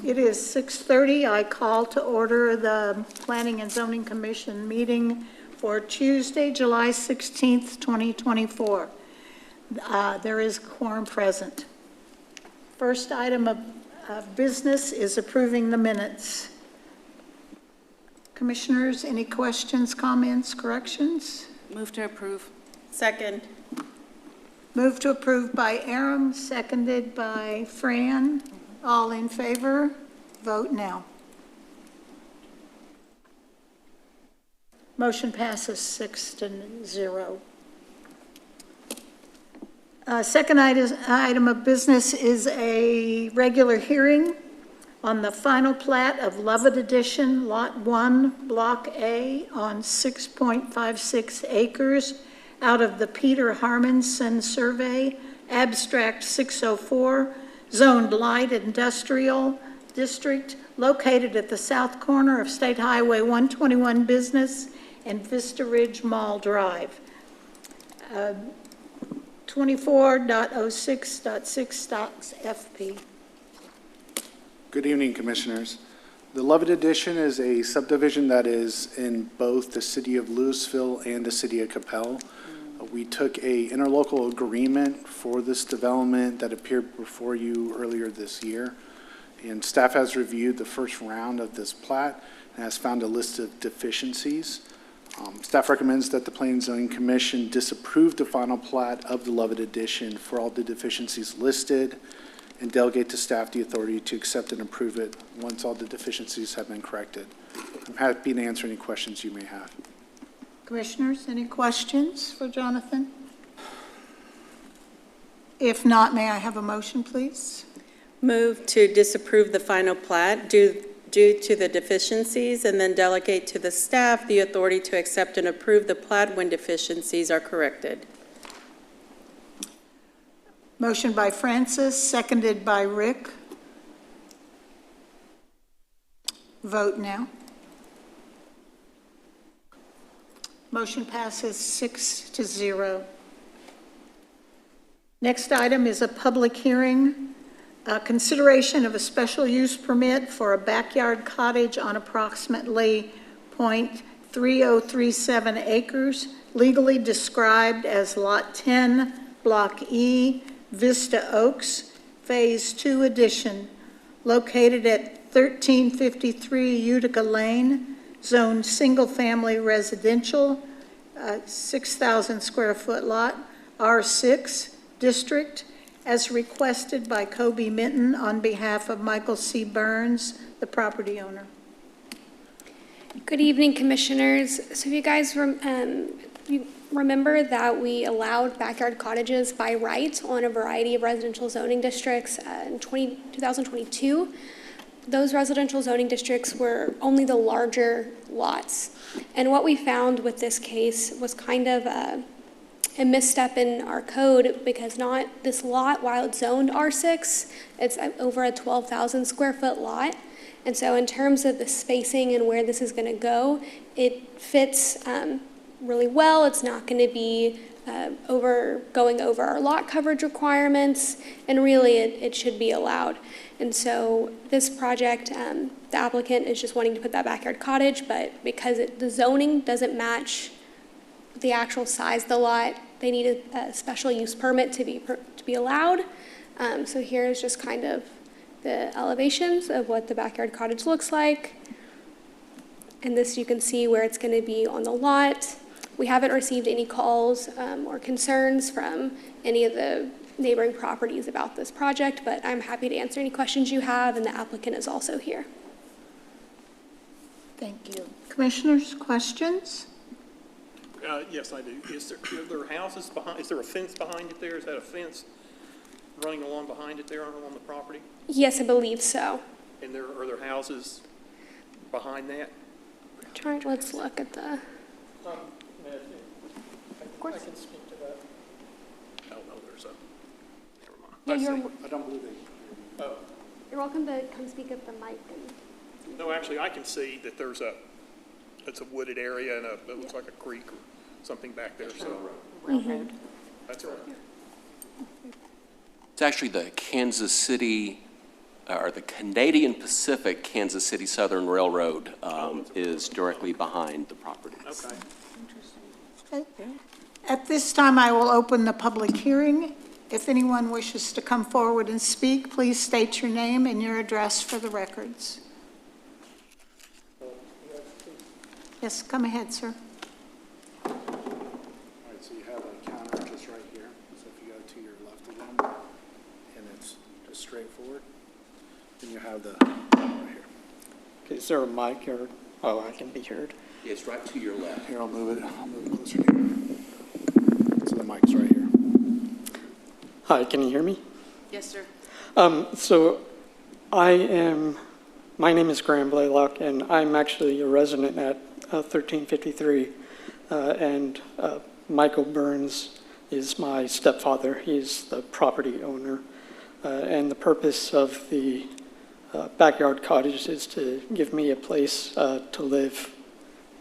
It is 6:30. I call to order the Planning and Zoning Commission meeting for Tuesday, July 16th, 2024. There is quorum present. First item of business is approving the minutes. Commissioners, any questions, comments, corrections? Move to approve. Second. Move to approve by Aram, seconded by Fran. All in favor? Vote now. Motion passes 6-0. Second item of business is a regular hearing on the final plat of Lovett Edition, Lot 1, Block A, on 6.56 acres out of the Peter Harmonson Survey, Abstract 604, zoned light industrial district, located at the south corner of State Highway 121 Business and Vista Ridge Mall Drive. 24.06.6.FP. Good evening, Commissioners. The Lovett Edition is a subdivision that is in both the city of Lewisville and the city of Capel. We took a interlocal agreement for this development that appeared before you earlier this year. And staff has reviewed the first round of this plat and has found a list of deficiencies. Staff recommends that the Planning and Zoning Commission disapprove the final plat of the Lovett Edition for all the deficiencies listed and delegate to staff the authority to accept and approve it once all the deficiencies have been corrected. I'm happy to answer any questions you may have. Commissioners, any questions for Jonathan? If not, may I have a motion, please? Move to disapprove the final plat due to the deficiencies, and then delegate to the staff the authority to accept and approve the plat when deficiencies are corrected. Motion by Francis, seconded by Rick. Vote now. Motion passes 6-0. Next item is a public hearing. Consideration of a special use permit for a backyard cottage on approximately 0.3037 acres, legally described as Lot 10, Block E, Vista Oaks, Phase 2 Addition, located at 1353 Utica Lane, zoned single-family residential, 6,000 square foot lot, R6 district, as requested by Kobe Minton on behalf of Michael C. Burns, the property owner. Good evening, Commissioners. So if you guys you remember that we allowed backyard cottages by right on a variety of residential zoning districts in 2022. Those residential zoning districts were only the larger lots. And what we found with this case was kind of a misstep in our code, because not this lot, while it's zoned R6, it's over a 12,000 square foot lot. And so in terms of the spacing and where this is going to go, it fits really well. It's not going to be going over our lot coverage requirements, and really it should be allowed. And so this project, the applicant is just wanting to put that backyard cottage, but because the zoning doesn't match the actual size of the lot, they need a special use permit to be allowed. So here is just kind of the elevations of what the backyard cottage looks like. And this, you can see where it's going to be on the lot. We haven't received any calls or concerns from any of the neighboring properties about this project, but I'm happy to answer any questions you have, and the applicant is also here. Thank you. Commissioners, questions? Yes, I do. Is there houses behind? Is there a fence behind it there? Is that a fence running along behind it there on the property? Yes, I believe so. And are there houses behind that? Let's look at the. Of course. I can speak to that. Oh, no, there's a. Yeah, I don't believe it. Oh. You're welcome to come speak at the mic. No, actually, I can see that it's a wooded area and it looks like a creek or something back there. So that's right. It's actually the Kansas City or the Canadian Pacific Kansas City Southern Railroad is directly behind the properties. Okay. Okay. At this time, I will open the public hearing. If anyone wishes to come forward and speak, please state your name and your address for the records. Yes, come ahead, sir. All right, so you have a counter just right here. So if you go to your left again, and it's just straight forward, then you have the, right here. Okay, is there a mic here? Oh, I can be heard. It's right to your left. Here, I'll move it closer to you. So the mic's right here. Hi, can you hear me? Yes, sir. So my name is Graham Blaylock, and I'm actually a resident at 1353. And Michael Burns is my stepfather. He's the property owner. And the purpose of the backyard cottage is to give me a place to live,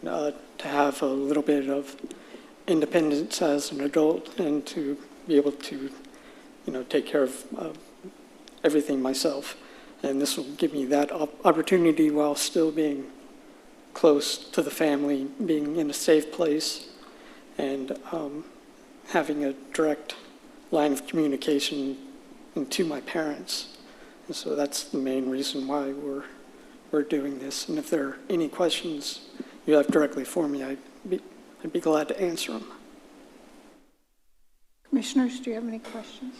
to have a little bit of independence as an adult, and to be able to, take care of everything myself. And this will give me that opportunity while still being close to the family, being in a safe place, and having a direct line of communication to my parents. And so that's the main reason why we're doing this. And if there are any questions you have directly for me, I'd be glad to answer them. Commissioners, do you have any questions?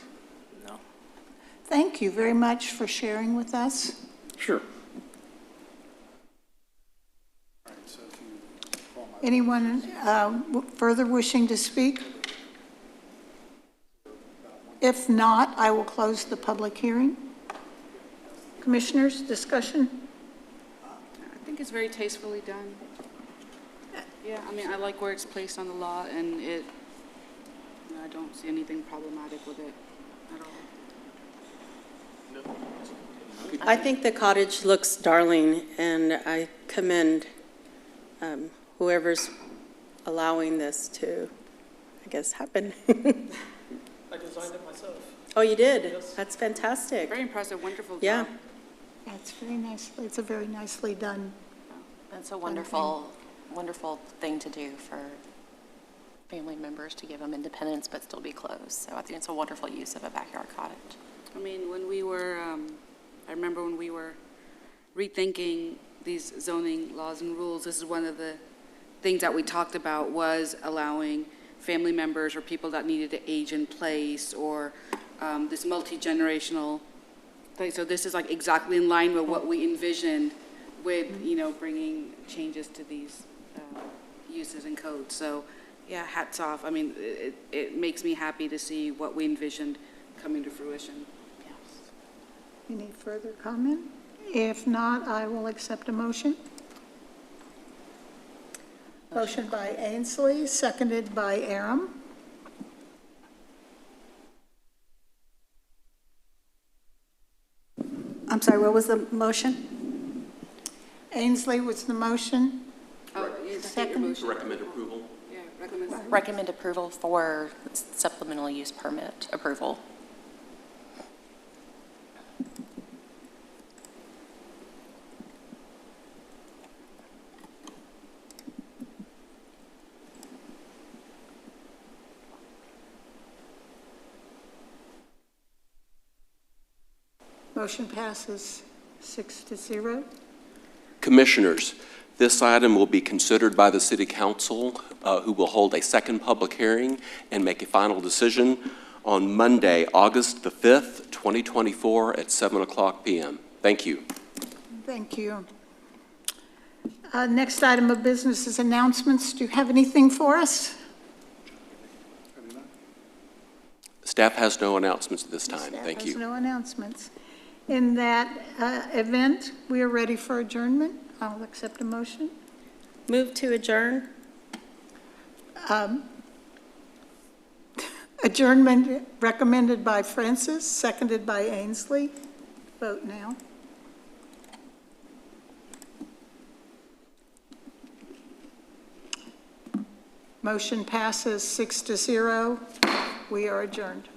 No. Thank you very much for sharing with us. Sure. All right, so if you follow my Anyone further wishing to speak? If not, I will close the public hearing. Commissioners, discussion? I think it's very tastefully done. Yeah, I mean, I like where it's placed on the lot, and I don't see anything problematic with it at all. I think the cottage looks darling, and I commend whoever's allowing this to, I guess, happen. I designed it myself. Oh, you did? Yes. That's fantastic. Very impressive, wonderful Yeah. job. It's a very nicely done. It's a wonderful thing to do for family members, to give them independence but still be close. So I think it's a wonderful use of a backyard cottage. I mean, when we were, I remember when we were rethinking these zoning laws and rules, this is one of the things that we talked about, was allowing family members or people that needed to age in place, or this multi-generational thing. So this is like exactly in line with what we envisioned with, bringing changes to these uses and codes. So yeah, hats off. I mean, it makes me happy to see what we envisioned coming to fruition. Any further comment? If not, I will accept a motion. Motion by Ainsley, seconded by Aram. I'm sorry, what was the motion? Ainsley was the motion. Oh, yeah, Second. Recommend approval. Yeah, recommend. Recommend approval for supplemental use permit approval. Motion passes 6-0. Commissioners, this item will be considered by the City Council, who will hold a second public hearing and make a final decision on Monday, August the 5th, 2024 at 7:00 p.m. Thank you. Thank you. Next item of business is announcements. Do you have anything for us? Staff has no announcements at this time. Thank Staff you. has no announcements. In that event, we are ready for adjournment. I'll accept a motion. Move to adjourn. Adjournment recommended by Francis, seconded by Ainsley. Vote now. Motion passes 6-0. We are adjourned.